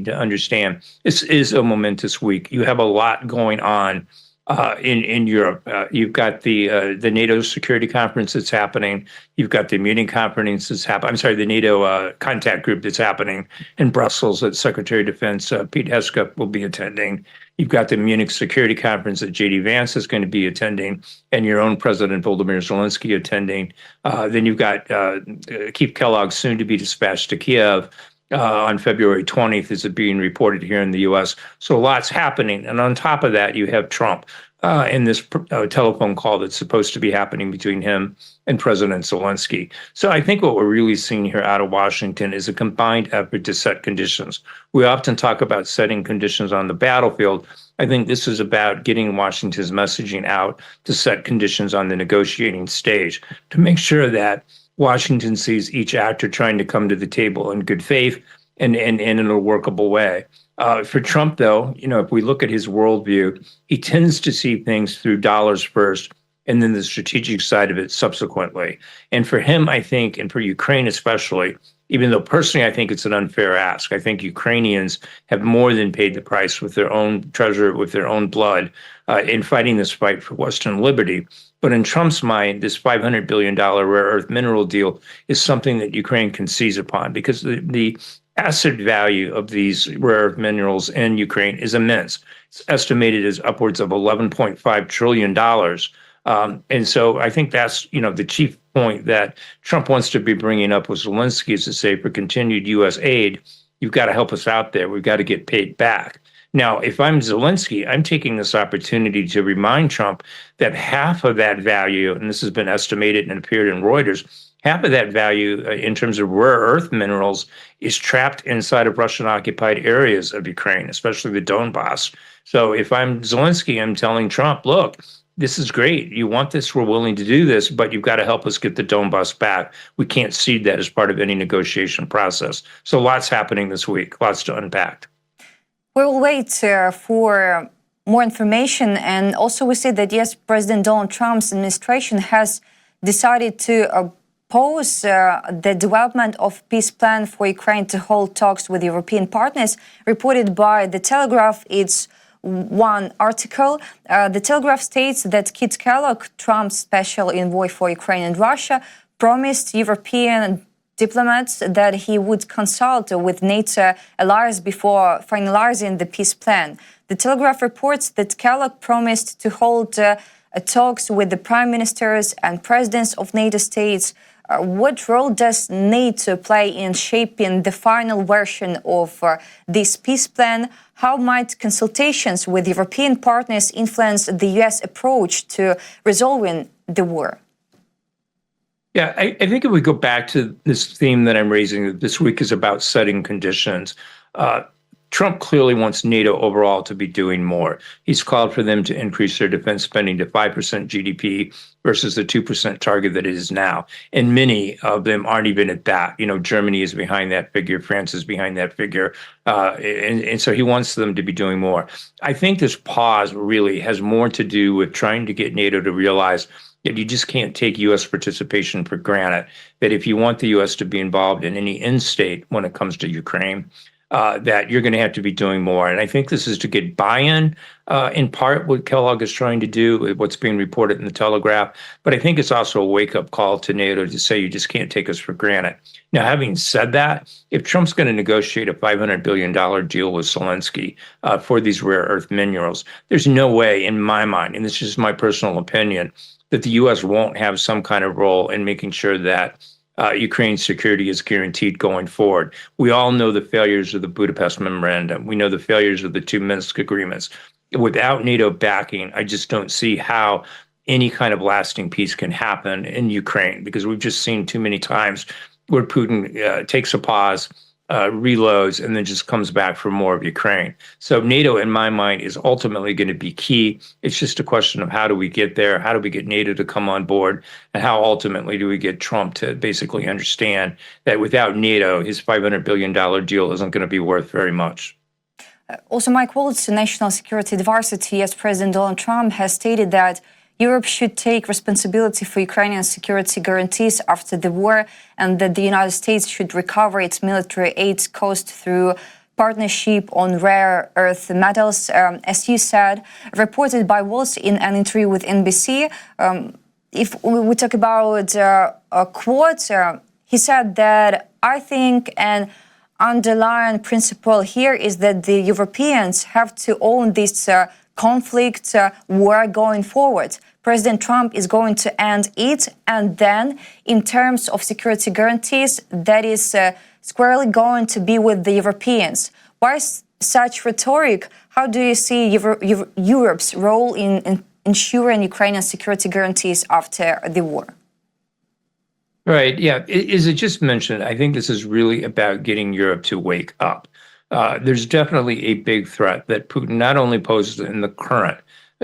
to understand this is a momentous week. You have a lot going on in Europe. You've got the NATO Security Conference that's happening. You've got the Munich Conference that's happening. I'm sorry, the NATO Contact Group that's happening in Brussels that Secretary of Defense Pete Hegseth will be attending. You've got the Munich Security Conference that J.D. Vance is going to be attending, and your own President Volodymyr Zelensky attending. Then you've got Keith Kellogg soon to be dispatched to Kiev. On February 20th, is it being reported here in the U.S. So lots happening. And on top of that, you have Trump in this telephone call that's supposed to be happening between him and President Zelensky. So I think what we're really seeing here out of Washington is a combined effort to set conditions. We often talk about setting conditions on the battlefield. I think this is about getting Washington's messaging out to set conditions on the negotiating stage to make sure that Washington sees each actor trying to come to the table in good faith and in a workable way. For Trump, though, if we look at his worldview, he tends to see things through dollars first and then the strategic side of it subsequently. And for him, I think, and for Ukraine especially, even though personally I think it's an unfair ask, I think Ukrainians have more than paid the price with their own treasure, with their own blood in fighting this fight for Western liberty. But in Trump's mind, this $500 billion rare earth mineral deal is something that Ukraine can seize upon because the asset value of these rare earth minerals in Ukraine is immense. It's estimated as upwards of $11.5 trillion. And so I think that's, the chief point that Trump wants to be bringing up with Zelensky is to say, for continued U.S. aid, you've got to help us out there. We've got to get paid back. Now, if I'm Zelensky, I'm taking this opportunity to remind Trump that half of that value, and this has been estimated and appeared in Reuters, half of that value in terms of rare earth minerals is trapped inside of Russian-occupied areas of Ukraine, especially the Donbass. So if I'm Zelensky, I'm telling Trump, look, this is great. You want this, we're willing to do this, but you've got to help us get the Donbass back. We can't cede that as part of any negotiation process. So lots happening this week, lots to unpack. We will wait for more information. And also we see that, yes, President Donald Trump's administration has decided to oppose the development of peace plan for Ukraine to hold talks with European partners. Reported by The Telegraph, it's one article. The Telegraph states that Keith Kellogg, Trump's special envoy for Ukraine and Russia, promised European diplomats that he would consult with NATO allies before finalizing the peace plan. The Telegraph reports that Kellogg promised to hold talks with the prime ministers and presidents of NATO states. What role does NATO play in shaping the final version of this peace plan? How might consultations with European partners influence the U.S. approach to resolving the war? Yeah, I think if we go back to this theme that I'm raising this week is about setting conditions. Trump clearly wants NATO overall to be doing more. He's called for them to increase their defense spending to 5% GDP versus the 2% target that it is now. And many of them aren't even at that. Germany is behind that figure. France is behind that figure. And so he wants them to be doing more. I think this pause really has more to do with trying to get NATO to realize that you just can't take U.S. participation for granted, that if you want the U.S. to be involved in any end state when it comes to Ukraine, that you're going to have to be doing more. And I think this is to get buy-in, in part what Kellogg is trying to do, what's being reported in the Telegraph. But I think it's also a wake-up call to NATO to say you just can't take us for granted. Now, having said that, if Trump's going to negotiate a $500 billion deal with Zelensky for these rare earth minerals, there's no way in my mind, and this is just my personal opinion, that the U.S. won't have some kind of role in making sure that Ukraine's security is guaranteed going forward. We all know the failures of the Budapest Memorandum. We know the failures of the two Minsk agreements. Without NATO backing, I just don't see how any kind of lasting peace can happen in Ukraine, because we've just seen too many times where Putin takes a pause, reloads, and then just comes back for more of Ukraine. So NATO, in my mind, is ultimately going to be key. It's just a question of how do we get there? How do we get NATO to come on board? And how ultimately do we get Trump to basically understand that without NATO, his $500 billion deal isn't going to be worth very much? Also, Mike Waltz, National Security Advisor to U.S. President Donald Trump, has stated that Europe should take responsibility for Ukrainian security guarantees after the war, and that the United States should recover its military aid cost through partnership on rare earth metals, as you said, reported by Waltz in an interview with NBC. If we talk about a quote, he said that I think an underlying principle here is that the Europeans have to own this conflict war going forward. President Trump is going to end it, and then in terms of security guarantees, that is squarely going to be with the Europeans. Why such rhetoric? How do you see Europe's role in ensuring Ukrainian security guarantees after the war? Right. Yeah. As I just mentioned, I think this is really about getting Europe to wake up. There's definitely a big threat that Putin not only poses in the current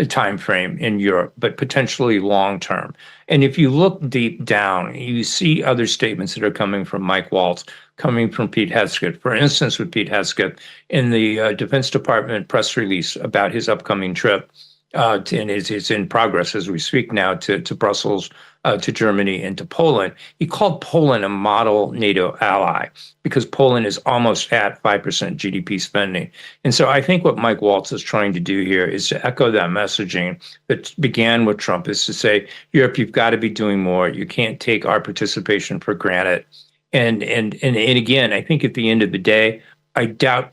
time frame in Europe, but potentially long term. And if you look deep down, you see other statements that are coming from Mike Waltz, coming from Pete Hegseth. For instance, with Pete Hegseth in the Defense Department press release about his upcoming trip, and it's in progress as we speak now to Brussels, to Germany, and to Poland. He called Poland a model NATO ally because Poland is almost at 5% GDP spending. And so I think what Mike Waltz is trying to do here is to echo that messaging that began with Trump, is to say, Europe, you've got to be doing more. You can't take our participation for granted. And again, I think at the end of the day, I doubt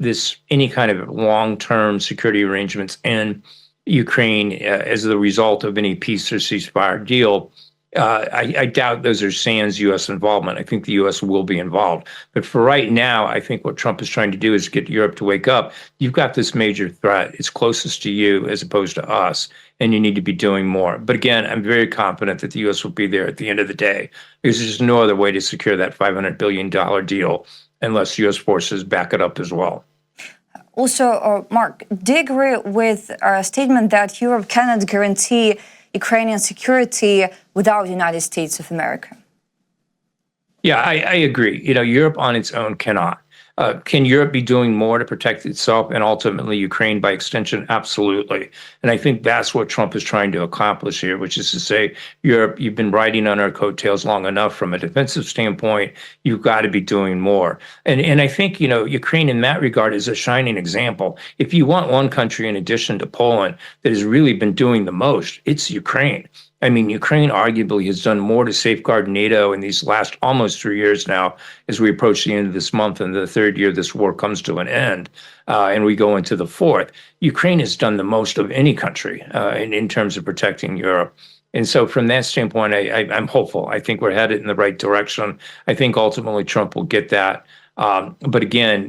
any kind of long-term security arrangements in Ukraine as the result of any peace or ceasefire deal. I doubt those are sans U.S. involvement. I think the U.S. will be involved. But for right now, I think what Trump is trying to do is get Europe to wake up. You've got this major threat. It's closest to you as opposed to us, and you need to be doing more. But again, I'm very confident that the U.S. will be there at the end of the day, because there's just no other way to secure that $500 billion deal unless U.S. forces back it up as well. Also, Mark, do you agree with a statement that Europe cannot guarantee Ukrainian security without the United States of America? Yeah, I agree. Europe on its own cannot. Can Europe be doing more to protect itself and ultimately Ukraine by extension? Absolutely. And I think that's what Trump is trying to accomplish here, which is to say, Europe, you've been riding on our coattails long enough from a defensive standpoint. You've got to be doing more. And I think, Ukraine in that regard is a shining example. If you want one country in addition to Poland that has really been doing the most, it's Ukraine. I mean, Ukraine arguably has done more to safeguard NATO in these last almost 3 years now, as we approach the end of this month and the third year this war comes to an end, and we go into the fourth. Ukraine has done the most of any country in terms of protecting Europe. And so from that standpoint, I'm hopeful. I think we're headed in the right direction. I think ultimately Trump will get that. But again,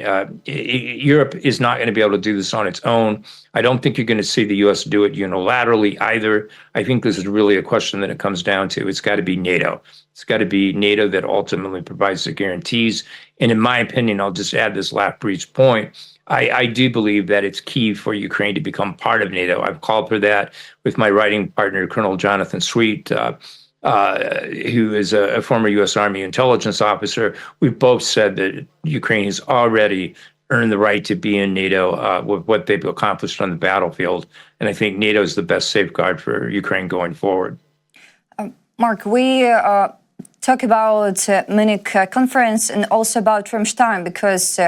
Europe is not going to be able to do this on its own. I don't think you're going to see the U.S. do it unilaterally either. I think this is really a question that it comes down to. It's got to be NATO. It's got to be NATO that ultimately provides the guarantees. And in my opinion, I'll just add this last brief point. I do believe that it's key for Ukraine to become part of NATO. I've called for that with my writing partner, Colonel Jonathan Sweet, who is a former U.S. Army intelligence officer. We've both said that Ukraine has already earned the right to be in NATO with what they've accomplished on the battlefield. And I think NATO is the best safeguard for Ukraine going forward. Mark, we talk about Munich conference and also about Ramstein, because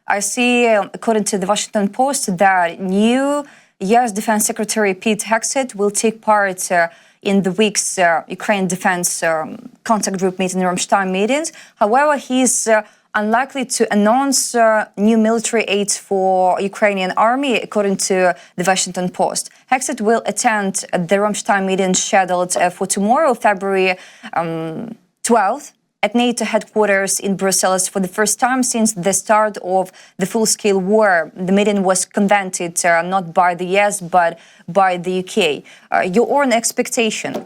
I see, according to the Washington Post, that new U.S. Defense Secretary Pete Hegseth will take part in the week's Ukraine Defense Contact Group meeting, Ramstein meetings. However, he's unlikely to announce new military aid for Ukrainian army, according to the Washington Post. Hegseth will attend the Ramstein meeting scheduled for tomorrow, February 12th, at NATO headquarters in Brussels for the first time since the start of the full-scale war. The meeting was convened not by the US, but by the UK. Your own expectation?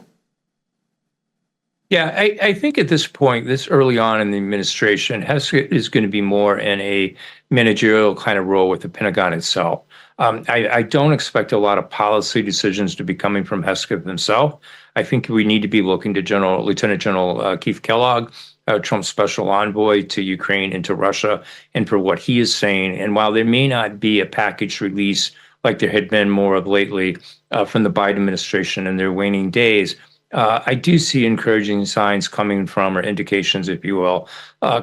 Yeah, I think at this point, this early on in the administration, Hegseth is going to be more in a managerial kind of role with the Pentagon itself. I don't expect a lot of policy decisions to be coming from Hegseth himself. I think we need to be looking to Lieutenant General Keith Kellogg, Trump's special envoy to Ukraine and to Russia, and for what he is saying. And while there may not be a package release like there had been more of lately from the Biden administration in their waning days, I do see encouraging signs coming from, or indications, if you will,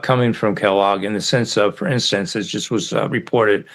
coming from Kellogg in the sense of, for instance, as just was reported